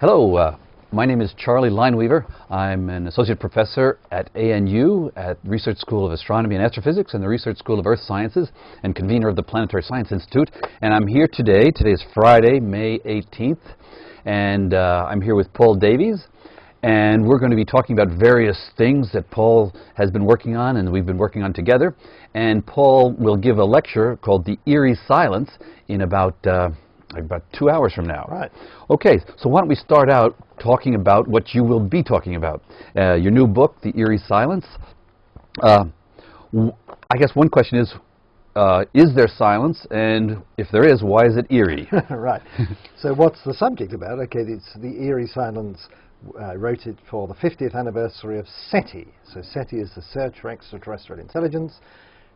Hello, my name is Charlie Lineweaver. I'm an associate professor at ANU at Research School of Astronomy and Astrophysics and the Research School of Earth Sciences and convener of the Planetary Science Institute. And I'm here today. Today is Friday, May 18th, and I'm here with Paul Davies. And we're going to be talking about various things that Paul has been working on and we've been working on together. And Paul will give a lecture called The Eerie Silence in about 2 hours from now. Right. Okay, so why don't we start out talking about what you will be talking about. Your new book, The Eerie Silence. I guess one question is there silence? And if there is, why is it eerie? Right. So what's the subject about? Okay, it's The Eerie Silence. I wrote it for the 50th anniversary of SETI. So SETI is the Search for Extraterrestrial Intelligence.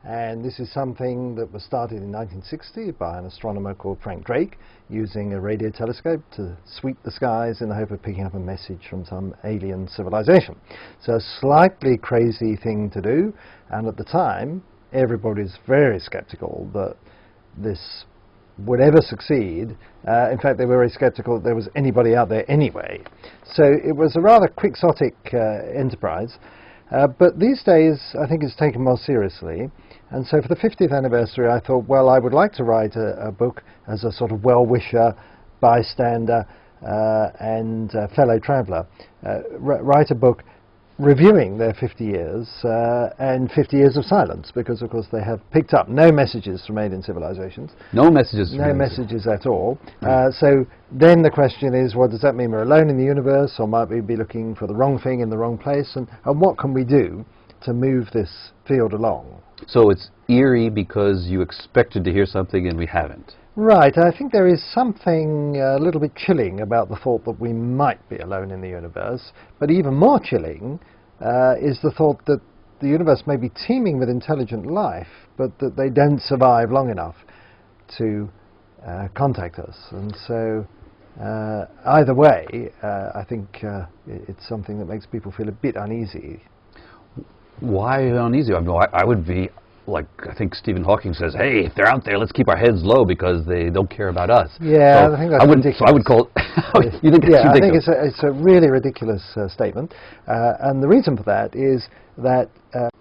And this is something that was started in 1960 by an astronomer called Frank Drake, using a radio telescope to sweep the skies in the hope of picking up a message from some alien civilization. So a slightly crazy thing to do, and at the time everybody was very skeptical that this would ever succeed. In fact, they were very skeptical that there was anybody out there anyway. So it was a rather quixotic enterprise. But these days, I think it's taken more seriously. And so for the 50th anniversary, I thought, well, I would like to write a book as a sort of well-wisher, bystander, and fellow traveller. Write a book reviewing their 50 years and 50 years of silence, because, of course, they have picked up no messages from alien civilizations. No messages. No messages at all. So then the question is, well, does that mean we're alone in the universe, or might we be looking for the wrong thing in the wrong place? And what can we do to move this field along? So it's eerie because you expected to hear something and we haven't. Right. I think there is something a little bit chilling about the thought that we might be alone in the universe. But even more chilling is the thought that the universe may be teeming with intelligent life, but that they don't survive long enough to contact us. And so either way, I think it's something that makes people feel a bit uneasy. Why uneasy? I mean, I would be, like, I think Stephen Hawking says, hey, if they're out there, let's keep our heads low because they don't care about us. Yeah, so I think that's ridiculous. So I would call it, you think yeah, it's ridiculous? I think it's a really ridiculous statement. And the reason for that is that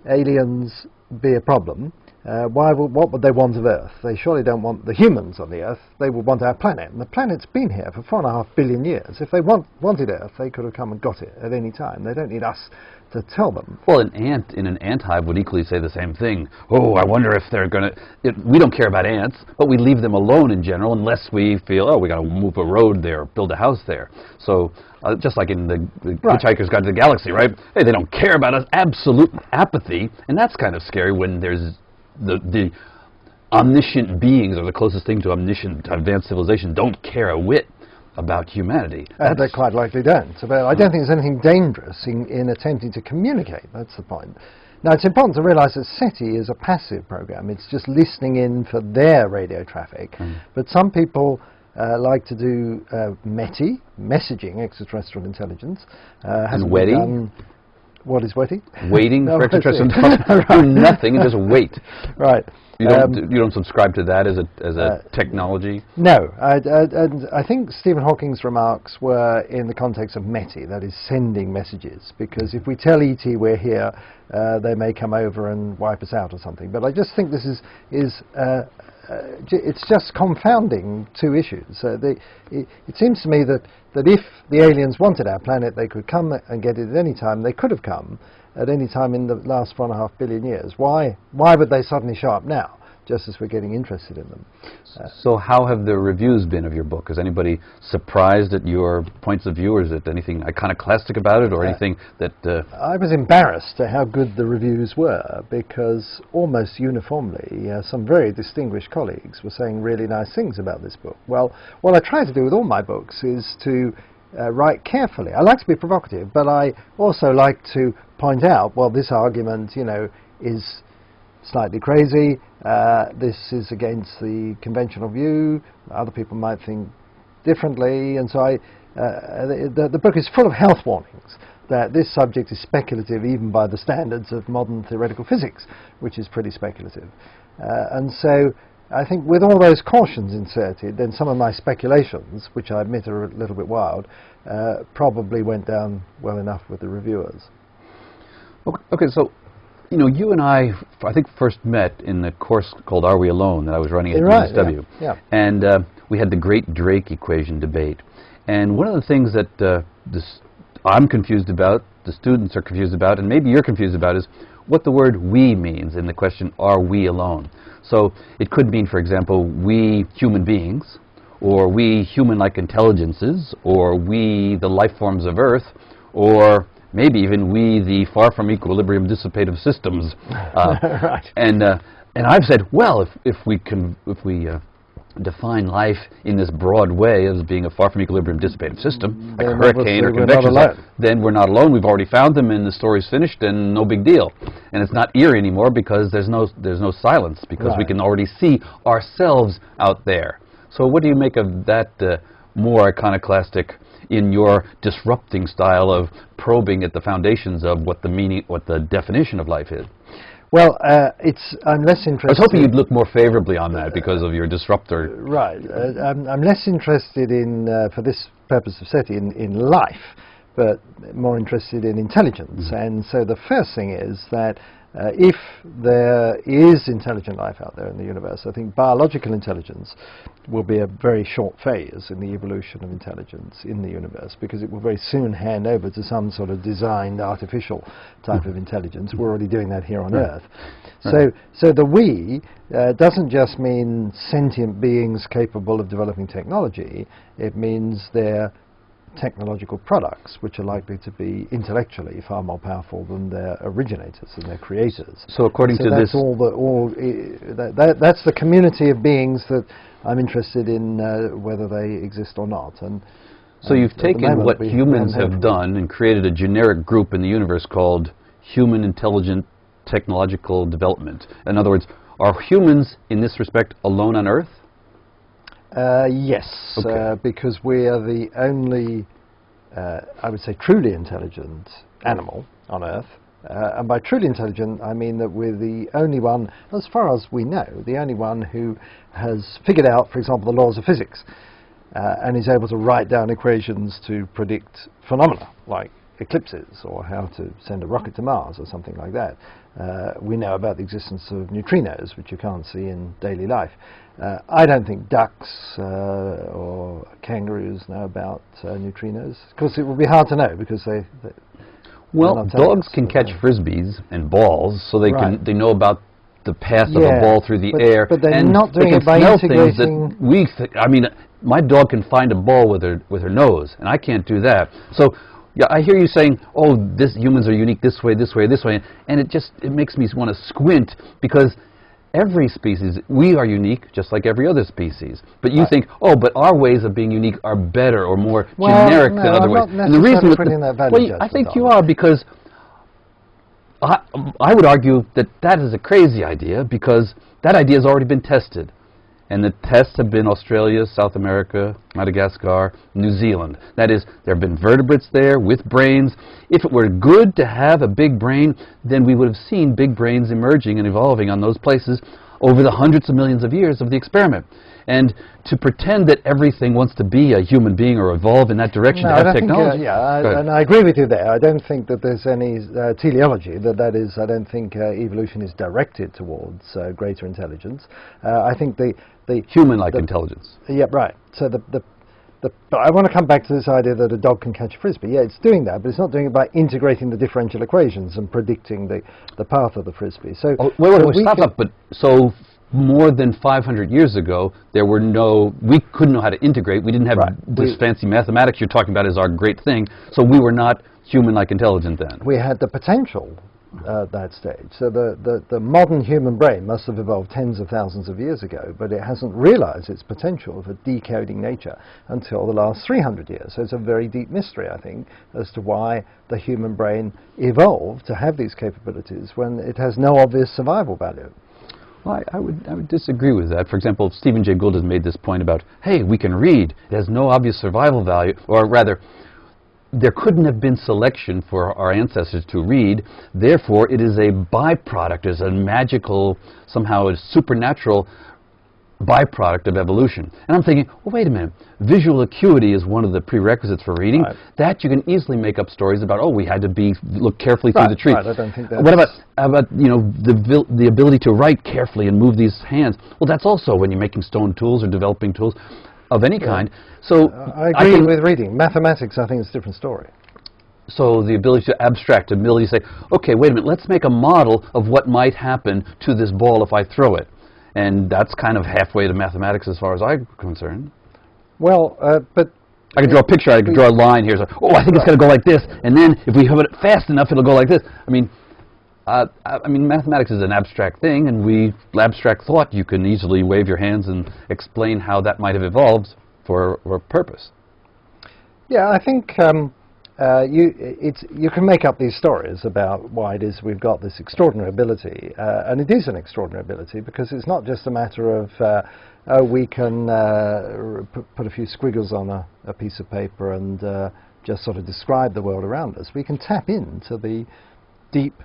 aliens be a problem. What would they want of Earth? They surely don't want the humans on the Earth. They would want our planet. And the planet's been here for 4.5 billion years. If they wanted Earth, they could have come and got it at any time. They don't need us to tell them. Well, an ant in an ant hive would equally say the same thing. Oh, I wonder if they're going to... We don't care about ants, but we leave them alone in general unless we feel, oh, we got to move a road there, build a house there. So just like in the Right. Hitchhiker's Guide to the Galaxy, right? Hey, they don't care about us. Absolute apathy. And that's kind of scary when there's the omniscient beings, or the closest thing to omniscient advanced civilization, don't care a whit about humanity. They quite likely don't. So, but I don't think there's anything dangerous in attempting to communicate. That's the point. Now, it's important to realize that SETI is a passive program. It's just listening in for their radio traffic. But some people like to do METI, messaging extraterrestrial intelligence. And WETI? What is WETI? Waiting for extraterrestrial intelligence. Do nothing and just wait. Right. You don't subscribe to that as a technology? No. I think Stephen Hawking's remarks were in the context of METI, that is sending messages, because if we tell ET we're here, they may come over and wipe us out or something. But I just think this is it's just confounding two issues. It seems to me that if the aliens wanted our planet, they could come and get it at any time. They could have come at any time in the last 4.5 billion years. Why would they suddenly show up now, just as we're getting interested in them? So how have the reviews been of your book? Is anybody surprised at your points of view, or is it anything iconoclastic about it, or anything that... I was embarrassed at how good the reviews were, because almost uniformly some very distinguished colleagues were saying really nice things about this book. Well, what I try to do with all my books is to write carefully. I like to be provocative, but I also like to point out, well, this argument, is slightly crazy. This is against the conventional view. Other people might think differently, and so the book is full of health warnings that this subject is speculative even by the standards of modern theoretical physics, which is pretty speculative. And so I think with all those cautions inserted, then some of my speculations, which I admit are a little bit wild, probably went down well enough with the reviewers. Okay, so you and I think first met in the course called Are We Alone that I was running at USW. Yeah. And we had the great Drake equation debate. And one of the things that I'm confused about, the students are confused about, and maybe you're confused about is what the word we means in the question, are we alone? So it could mean, for example, we human beings, or we human-like intelligences, or we the life forms of Earth, or maybe even we the far from equilibrium dissipative systems. Right. And I've said, well, if we define life in this broad way as being a far from equilibrium dissipative system, like a hurricane or convection, then we're not alone. We've already found them, and the story's finished, and no big deal. And it's not eerie anymore because there's no silence, because we can already see ourselves out there. So what do you make of that more iconoclastic, in your disrupting style of probing at the foundations of what the meaning, what the definition of life is? Well, I'm less interested. I was hoping you'd look more favorably on that because of your disruptor. Right. I'm less interested in, for this purpose of SETI, in life, but more interested in intelligence. And so the first thing is that if there is intelligent life out there in the universe, I think biological intelligence will be a very short phase in the evolution of intelligence in the universe, because it will very soon hand over to some sort of designed artificial type of intelligence. We're already doing that here on Earth. So the we doesn't just mean sentient beings capable of developing technology. It means they're technological products which are likely to be intellectually far more powerful than their originators and their creators. So according to that's this, that's the community of beings that I'm interested in, whether they exist or not. And so you've taken what humans have done and created a generic group in the universe called human intelligent technological development. In other words, are humans in this respect alone on Earth? Yes, because we are the only, I would say, truly intelligent animal on Earth. And by truly intelligent, I mean that we're the only one, as far as we know, the only one who has figured out, for example, the laws of physics, and is able to write down equations to predict phenomena like eclipses, or how to send a rocket to Mars, or something like that. We know about the existence of neutrinos, which you can't see in daily life. I don't think ducks or kangaroos know about neutrinos. Of course, it would be hard to know because well, dogs can catch frisbees and balls, so they they know about the path of a ball through the air. But they're and not doing they it by integrating. I mean, my dog can find a ball with her nose, and I can't do that. So. Yeah, I hear you saying, oh, humans are unique this way, this way, this way, and it makes me want to squint, because every species, we are unique just like every other species. But you think, oh, but our ways of being unique are better or more generic than other ways. And the reason I think you are, because I would argue that is a crazy idea, because that idea has already been tested. And the tests have been Australia, South America, Madagascar, New Zealand. That is, there have been vertebrates there with brains. If it were good to have a big brain, then we would have seen big brains emerging and evolving on those places over the hundreds of millions of years of the experiment. And to pretend that everything wants to be a human being or evolve in that direction to have technology. And I agree with you there. I don't think that there's any teleology. That is, I don't think evolution is directed towards greater intelligence. I think the human-like intelligence. Yeah, right. So but I want to come back to this idea that a dog can catch a frisbee. Yeah, it's doing that, but it's not doing it by integrating the differential equations and predicting the path of the frisbee. So stop. But so more than 500 years ago, we couldn't know how to integrate. We didn't have this fancy mathematics you're talking about as our great thing. So we were not human-like intelligent then. We had the potential at that stage. So the modern human brain must have evolved tens of thousands of years ago, but it hasn't realized its potential for decoding nature until the last 300 years. So it's a very deep mystery, I think, as to why the human brain evolved to have these capabilities when it has no obvious survival value. Well, I would disagree with that. For example, Stephen Jay Gould has made this point about, hey, we can read. It has no obvious survival value, or rather, there couldn't have been selection for our ancestors to read. Therefore, it is a byproduct, is a magical, somehow a supernatural byproduct of evolution. And I'm thinking, well, wait a minute. Visual acuity is one of the prerequisites for reading. Right. That you can easily make up stories about. Oh, we had to look carefully through Right, the tree. right, I don't think that's... What about you know, the ability to write carefully and move these hands? Well, that's also when you're making stone tools or developing tools of any kind. So I agree with reading. Mathematics, I think, is a different story. So the ability to abstract, the ability to say, okay, wait a minute, let's make a model of what might happen to this ball if I throw it. And that's kind of halfway to mathematics as far as I'm concerned. Well, but... I could draw a picture, I could draw a line here. So, oh, I think it's going to go like this. And then if we have it fast enough, it'll go like this. I mean, mathematics is an abstract thing, and abstract thought, you can easily wave your hands and explain how that might have evolved for a purpose. Yeah, I think you can make up these stories about why it is we've got this extraordinary ability, and it is an extraordinary ability because it's not just a matter of we can put a few squiggles on a piece of paper and just sort of describe the world around us. We can tap into the deep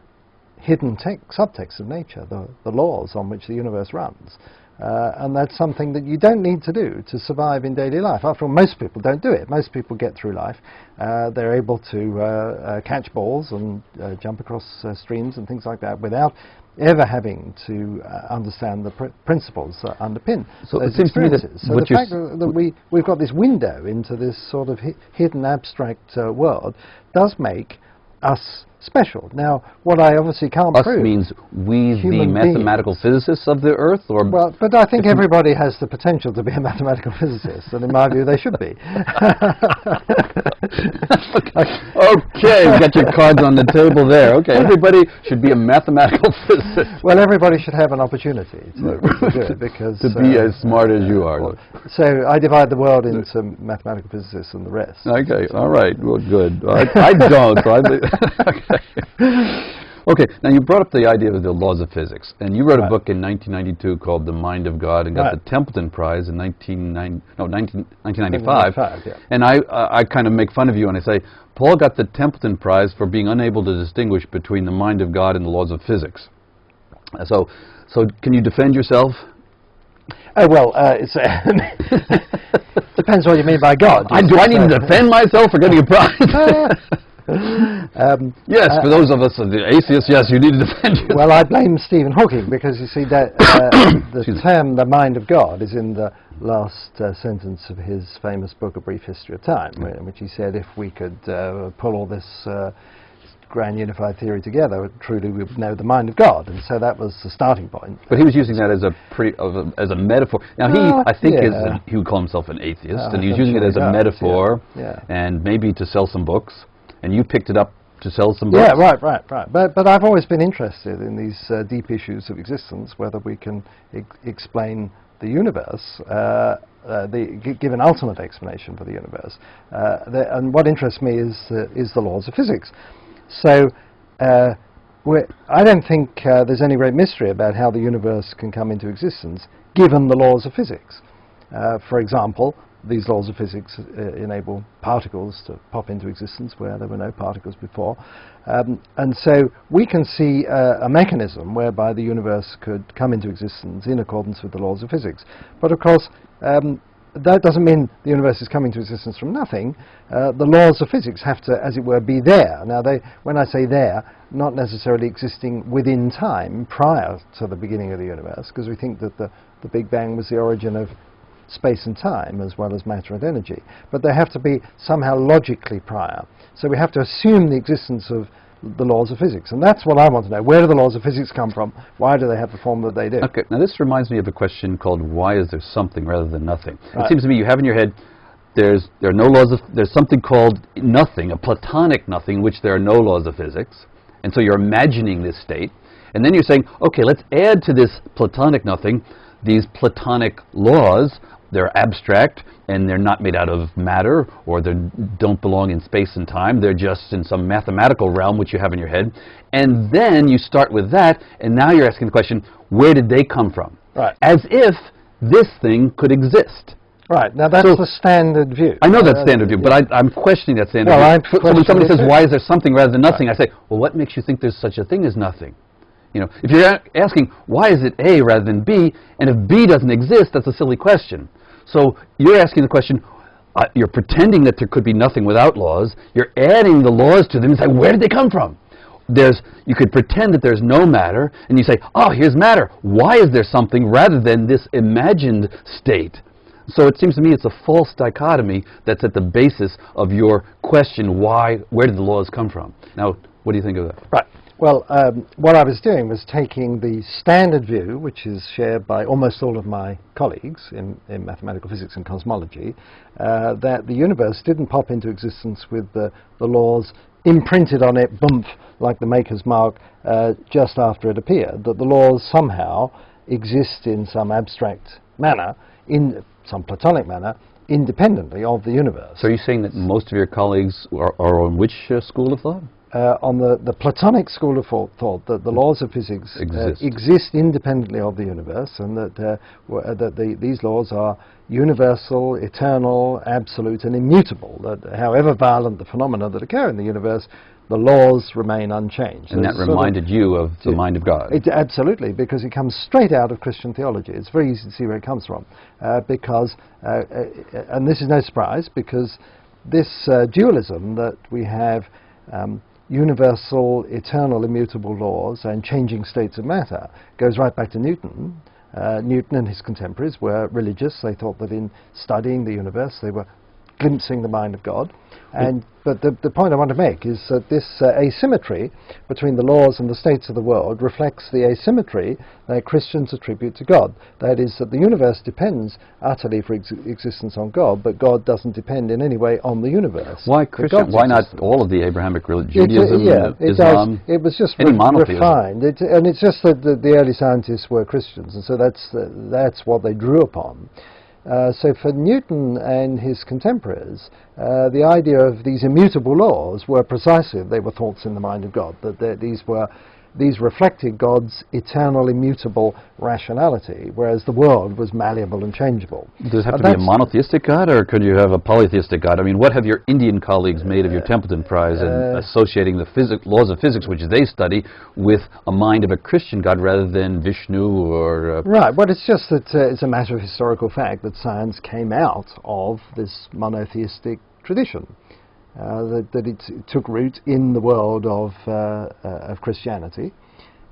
hidden subtext of nature, the laws on which the universe runs. And that's something that you don't need to do to survive in daily life. After all, most people don't do it. Most people get through life. They're able to catch balls and jump across streams and things like that without ever having to understand the principles that underpin those experiences. So the fact that we've got this window into this sort of hidden abstract world does make us special. Now, what I obviously can't us prove... means we, the mathematical physicists of the Earth? Or well, but I think everybody has the potential to be a mathematical physicist, and in my view, they should be. Okay, you got your cards on the table there. Okay, everybody should be a mathematical physicist. Well, everybody should have an opportunity to do it, because... to be as smart as you are. So I divide the world into mathematical physicists and the rest. Okay, all right, well, good. I don't, so I think... Okay, now you brought up the idea of the laws of physics, and you wrote a book in 1992 called The Mind of God, and got the Templeton Prize in 1995. Yeah. And I kind of make fun of you and I say, Paul got the Templeton Prize for being unable to distinguish between the mind of God and the laws of physics. So can you defend yourself? Oh, well, it's depends what you mean by God. Do I need to defend myself for getting a prize? Yes, for those of us the atheists, yes, you need to defend yourself. Well, I blame Stephen Hawking, because you see that the term "the mind of God" is in the last sentence of his famous book, A Brief History of Time, in which he said if we could pull all this grand unified theory together, truly we would know the mind of God, and so that was the starting point. But he was using that as a metaphor. Now I think he would call himself an atheist, and he was using it as a metaphor, and maybe to sell some books. And you picked it up to sell some books? Yeah, right. But I've always been interested in these deep issues of existence, whether we can explain the universe, give an ultimate explanation for the universe. And what interests me is the laws of physics. So I don't think there's any great mystery about how the universe can come into existence, given the laws of physics. For example, these laws of physics enable particles to pop into existence where there were no particles before. And so we can see a mechanism whereby the universe could come into existence in accordance with the laws of physics. But of course, that doesn't mean the universe is coming to existence from nothing. The laws of physics have to, as it were, be there. Now, when I say there, not necessarily existing within time prior to the beginning of the universe, because we think that the Big Bang was the origin of space and time as well as matter and energy, but they have to be somehow logically prior. So we have to assume the existence of the laws of physics, and that's what I want to know. Where do the laws of physics come from? Why do they have the form that they do? Okay, now this reminds me of a question called why is there something rather than nothing? It seems to me you have in your head there are no laws of, there's something called nothing, a platonic nothing, in which there are no laws of physics, and so you're imagining this state, and then you're saying, okay, let's add to this platonic nothing these platonic laws. They're abstract, and they're not made out of matter, or they don't belong in space and time. They're just in some mathematical realm which you have in your head. And then you start with that, and now you're asking the question, where did they come from? Right. As if this thing could exist. Right. Now, that's the standard view. I know that's standard view, but I'm questioning that standard view. So when somebody says, why is there something rather than nothing, I say, well, what makes you think there's such a thing as nothing? You know, if you're asking why is it A rather than B, and if B doesn't exist, that's a silly question. So you're asking the question, you're pretending that there could be nothing without laws. You're adding the laws to them and say, where did they come from? You could pretend that there's no matter, and you say, oh, here's matter. Why is there something rather than this imagined state? So it seems to me it's a false dichotomy that's at the basis of your question, where did the laws come from? Now, what do you think of that? Right. Well, what I was doing was taking the standard view, which is shared by almost all of my colleagues in mathematical physics and cosmology, that the universe didn't pop into existence with the laws imprinted on it, boom, like the maker's mark, just after it appeared, that the laws somehow exist in some abstract manner, in some Platonic manner, independently of the universe. So are you saying that most of your colleagues are on which school of thought? On the Platonic school of thought, that the laws of physics exist independently of the universe, and that these laws are universal, eternal, absolute, and immutable. That however violent the phenomena that occur in the universe, the laws remain unchanged. And that reminded you of the mind of God. Absolutely, because it comes straight out of Christian theology. It's very easy to see where it comes from, and this is no surprise, because this dualism that we have, universal, eternal, immutable laws and changing states of matter, goes right back to Newton. Newton and his contemporaries were religious. They thought that in studying the universe they were glimpsing the mind of God. But the point I want to make is that this asymmetry between the laws and the states of the world reflects the asymmetry that Christians attribute to God. That is, that the universe depends utterly for existence on God, but God doesn't depend in any way on the universe. Why Christian? Why not all of the Abrahamic religion, Judaism, Islam? It was just any monotheism. Refined, and it's just that the early scientists were Christians, and so that's what they drew upon. So for Newton and his contemporaries, the idea of these immutable laws were precisely, they were thoughts in the mind of God, that these reflected God's eternal, immutable rationality, whereas the world was malleable and changeable. Does it have to be a monotheistic God, or could you have a polytheistic God? I mean, what have your Indian colleagues made of your Templeton Prize in associating the laws of physics, which they study, with a mind of a Christian God rather than Vishnu or... Right, well, it's just that it's a matter of historical fact that science came out of this monotheistic tradition. That it took root in the world of Christianity,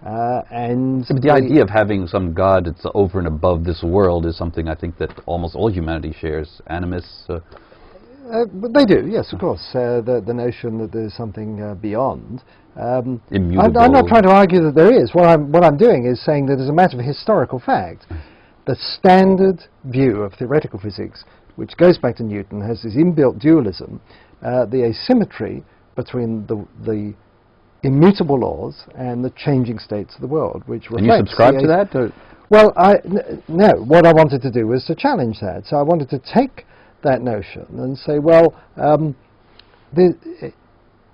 and but the idea of having some God that's over and above this world is something I think that almost all humanity shares. Animus. But they do, yes, of course. The notion that there's something beyond. Immutable. I'm not trying to argue that there is. What I'm doing is saying that as a matter of historical fact, the standard view of theoretical physics, which goes back to Newton, has this inbuilt dualism. The asymmetry between the immutable laws and the changing states of the world, which reflects... And you subscribe to that? Or? Well, no. What I wanted to do was to challenge that. So I wanted to take that notion and say, well,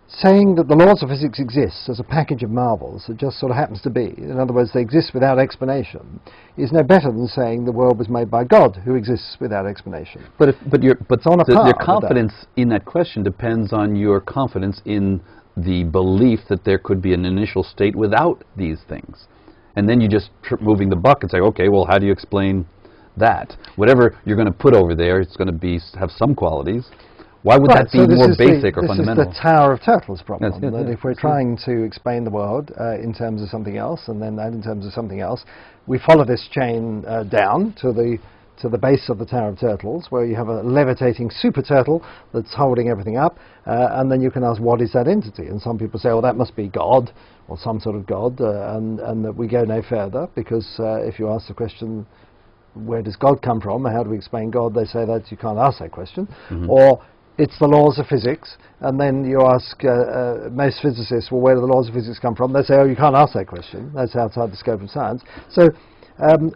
saying that the laws of physics exist as a package of marvels that just sort of happens to be, in other words, they exist without explanation, is no better than saying the world was made by God, who exists without explanation. But your confidence in that question depends on your confidence in the belief that there could be an initial state without these things. And then you just moving the buck and say, okay, well, how do you explain that? Whatever you're going to put over there, it's going to have some qualities. Why would that be more basic or fundamental? This is the Tower of Turtles problem. That if we're trying to explain the world in terms of something else, and then that in terms of something else, we follow this chain down to the base of the Tower of Turtles, where you have a levitating super turtle that's holding everything up, and then you can ask, what is that entity? And some people say, well, that must be God, or some sort of God, and that we go no further, because if you ask the question, where does God come from, how do we explain God, they say that you can't ask that question. Or it's the laws of physics, and then you ask most physicists, well, where do the laws of physics come from? They say, oh, you can't ask that question. That's outside the scope of science. So,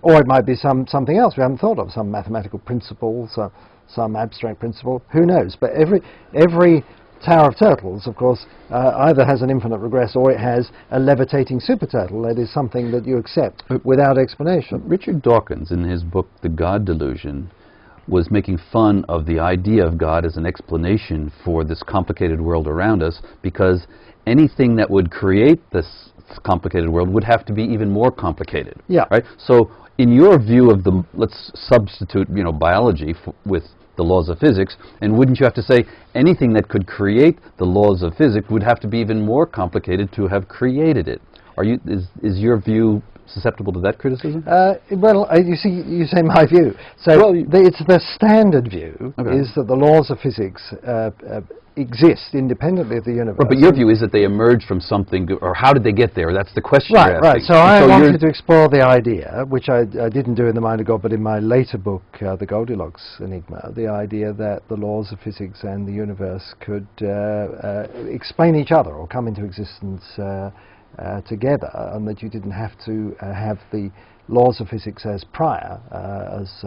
or it might be something else we haven't thought of, some mathematical principle, some abstract principle. Who knows? But every Tower of Turtles, of course, either has an infinite regress or it has a levitating super turtle. That is something that you accept without explanation. Richard Dawkins, in his book The God Delusion, was making fun of the idea of God as an explanation for this complicated world around us, because anything that would create this complicated world would have to be even more complicated. Yeah. Right? So in your view of the, let's substitute, biology with the laws of physics, and wouldn't you have to say anything that could create the laws of physics would have to be even more complicated to have created it? Is your view susceptible to that criticism? You see, you say my view. So Well, it's the standard view Okay. is that the laws of physics exist independently of the universe. Right, but your view is that they emerged from something, or how did they get there? That's the question Right, you're right. asking. So I you're- wanted to explore the idea, which I didn't do in The Mind of God, but in my later book, The Goldilocks Enigma, the idea that the laws of physics and the universe could explain each other or come into existence together, and that you didn't have to have the laws of physics as prior, as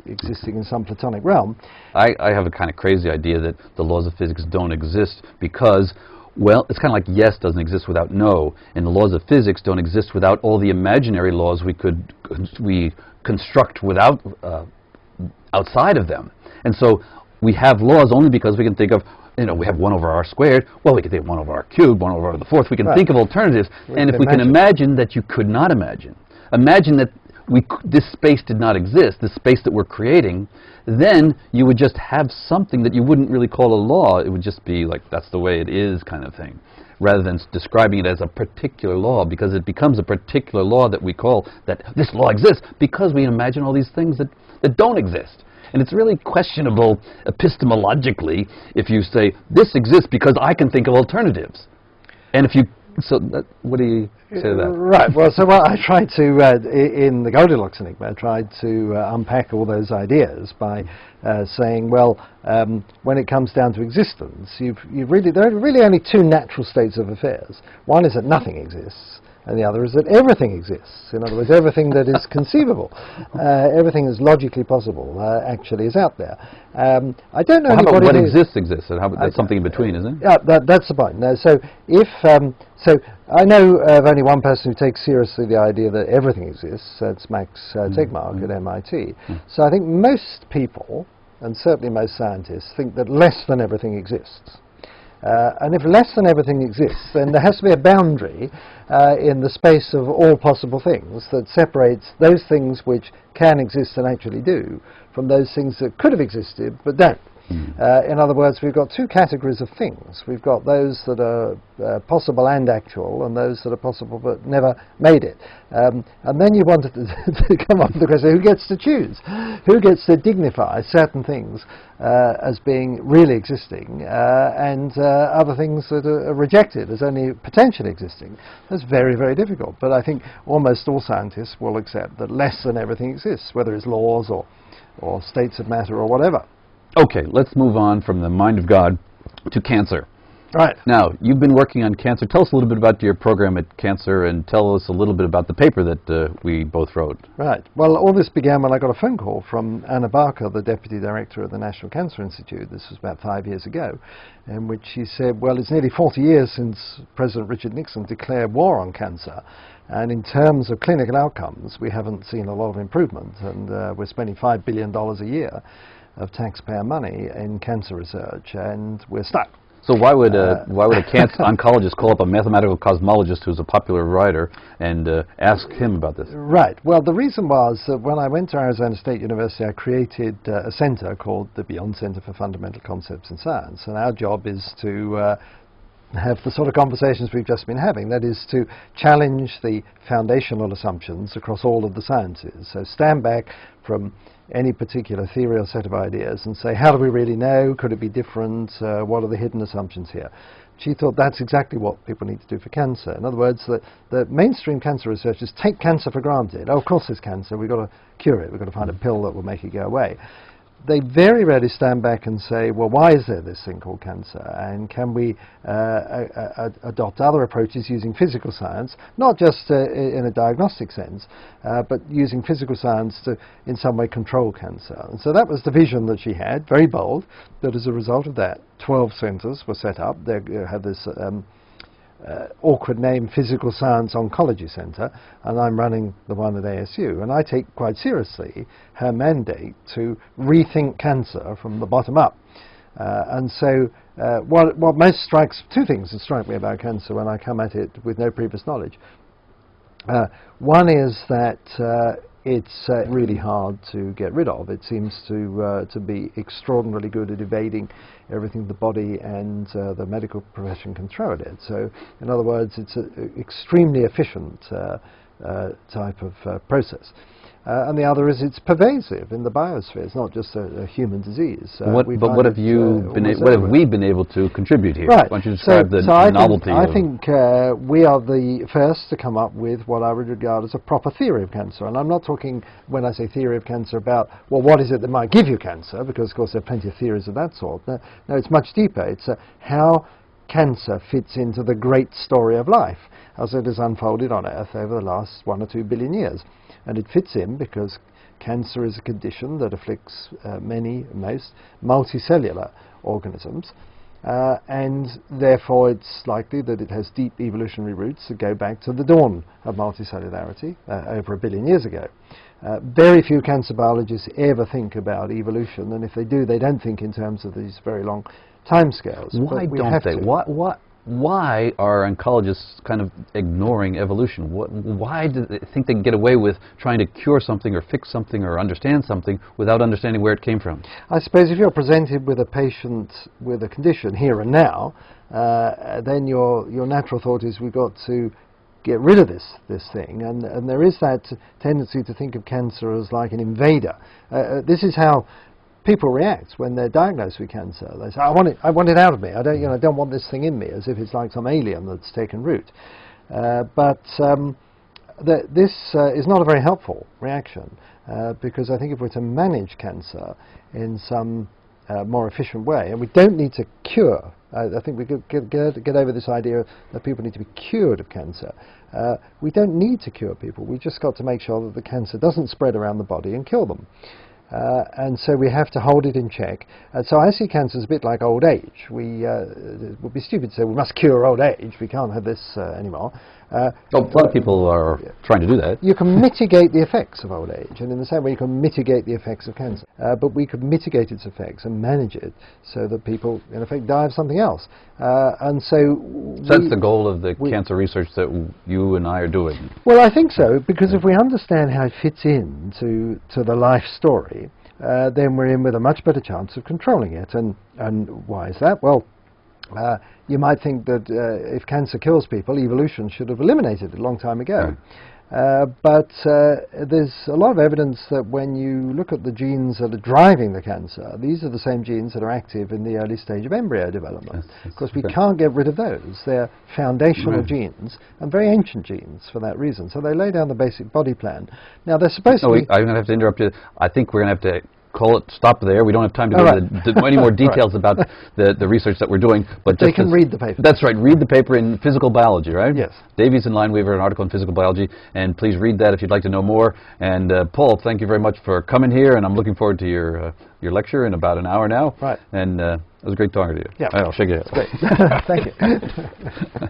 existing in some Platonic realm. I have a kind of crazy idea that the laws of physics don't exist because, well, it's kind of like yes doesn't exist without no, and the laws of physics don't exist without all the imaginary laws we construct without outside of them. And so we have laws only because we can think of, we have 1 over r squared. Well, we can think of 1 over r cubed, 1 over r to the fourth. We can Right. think of alternatives. And if we can imagine that you could not imagine that this space did not exist, this space that we're creating, then you would just have something that you wouldn't really call a law. It would just be like, that's the way it is kind of thing, rather than describing it as a particular law, because it becomes a particular law that we call that this law exists because we imagine all these things that don't exist. And it's really questionable epistemologically if you say, this exists because I can think of alternatives. And if you, what do you say to that? Right. Well, so what I tried to, in the Goldilocks Enigma, I tried to unpack all those ideas by saying, well, when it comes down to existence, there are really only 2 natural states of affairs. One is that nothing exists, and the other is that everything exists. In other words, everything that is conceivable, everything that's logically possible, actually is out there. I don't know Well, how about anybody what who- exists, and how about there's something in between, isn't it? Yeah, that's the point. No, so if so, I know of only one person who takes seriously the idea that everything exists. That's Max Tegmark at MIT. So I think most people, and certainly most scientists, think that less than everything exists. And if less than everything exists, then there has to be a boundary in the space of all possible things that separates those things which can exist and actually do from those things that could have existed but don't. In other words, we've got 2 categories of things. We've got those that are possible and actual, and those that are possible but never made it. And then you wanted to come up with the question, who gets to choose? Who gets to dignify certain things as being really existing and other things that are rejected as only potentially existing? That's very, very difficult. But I think almost all scientists will accept that less than everything exists, whether it's laws or states of matter or whatever. Okay, let's move on from the mind of God to cancer. Right. Now, you've been working on cancer. Tell us a little bit about your program at Cancer, and tell us a little bit about the paper that we both wrote. Right. Well, all this began when I got a phone call from Anna Barker, the Deputy Director of the National Cancer Institute. This was about 5 years ago, in which she said, well, it's nearly 40 years since President Richard Nixon declared war on cancer. And in terms of clinical outcomes, we haven't seen a lot of improvement. And we're spending $5 billion a year of taxpayer money in cancer research, and we're stuck. So why would a cancer oncologist call up a mathematical cosmologist who's a popular writer and ask him about this? Right. Well, the reason was that when I went to Arizona State University, I created a center called the Beyond Center for Fundamental Concepts in Science, and our job is to have the sort of conversations we've just been having. That is to challenge the foundational assumptions across all of the sciences. So stand back from any particular theory or set of ideas and say, how do we really know? Could it be different? What are the hidden assumptions here? She thought that's exactly what people need to do for cancer. In other words, the mainstream cancer researchers take cancer for granted. Oh, of course there's cancer. We've got to cure it. We've got to find a pill that will make it go away. They very rarely stand back and say, well, why is there this thing called cancer? And can we adopt other approaches using physical science, not just in a diagnostic sense, but using physical science to, in some way, control cancer? And so that was the vision that she had, very bold, that as a result of that, 12 centers were set up. They have this awkward name, Physical Science Oncology Center, and I'm running the one at ASU. And I take quite seriously her mandate to rethink cancer from the bottom up. And so what most strikes, two things that strike me about cancer when I come at it with no previous knowledge. One is that it's really hard to get rid of. It seems to be extraordinarily good at evading everything the body and the medical profession can throw at it. So, in other words, it's an extremely efficient type of process. And the other is it's pervasive in the biosphere. It's not just a human disease. What have we been able to contribute here? Right. Why don't you describe the novelty? I think we are the first to come up with what I would regard as a proper theory of cancer. And I'm not talking, when I say theory of cancer, about, well, what is it that might give you cancer? Because, of course, there are plenty of theories of that sort. No, it's much deeper. It's how cancer fits into the great story of life as it has unfolded on Earth over the last 1 or 2 billion years. And it fits in because cancer is a condition that afflicts most multicellular organisms, and therefore it's likely that it has deep evolutionary roots that go back to the dawn of multicellularity over 1 billion years ago. Very few cancer biologists ever think about evolution, and if they do, they don't think in terms of these very long timescales. Why don't they? Why are oncologists kind of ignoring evolution? Why do they think they can get away with trying to cure something or fix something or understand something without understanding where it came from? I suppose if you're presented with a patient with a condition here and now, then your natural thought is we've got to get rid of this thing, and there is that tendency to think of cancer as like an invader. This is how people react when they're diagnosed with cancer. They say, I want it out of me. I don't want this thing in me, as if it's like some alien that's taken root. This is not a very helpful reaction, because I think if we're to manage cancer in some more efficient way, and we don't need to cure. I think we could get over this idea that people need to be cured of cancer. We don't need to cure people. We've just got to make sure that the cancer doesn't spread around the body and kill them. And so we have to hold it in check. So I see cancer as a bit like old age. It would be stupid to say we must cure old age. We can't have this anymore. A lot of people are trying to do that. You can mitigate the effects of old age, and in the same way you can mitigate the effects of cancer. But we could mitigate its effects and manage it so that people, in effect, die of something else. And so that's the goal of the cancer research that you and I are doing. Well, I think so, because if we understand how it fits into the life story, then we're in with a much better chance of controlling it. And why is that? Well, you might think that if cancer kills people, evolution should have eliminated it a long time ago. But there's a lot of evidence that when you look at the genes that are driving the cancer, these are the same genes that are active in the early stage of embryo development. Of course, we can't get rid of those. They're foundational genes, and very ancient genes for that reason. So they lay down the basic body plan. Now, they're supposed to be... I'm going to have to interrupt you. I think we're going to have to stop there. We don't have time to go into any more details about the research that we're doing. But they can read the paper. That's right. Read the paper in Physical Biology, right? Yes. Davies and Lineweaver, an article in Physical Biology. And please read that if you'd like to know more. And Paul, thank you very much for coming here. And I'm looking forward to your lecture in about an hour now. Right. And it was great talking to you. Yeah. I'll shake your hand. Great. Thank you.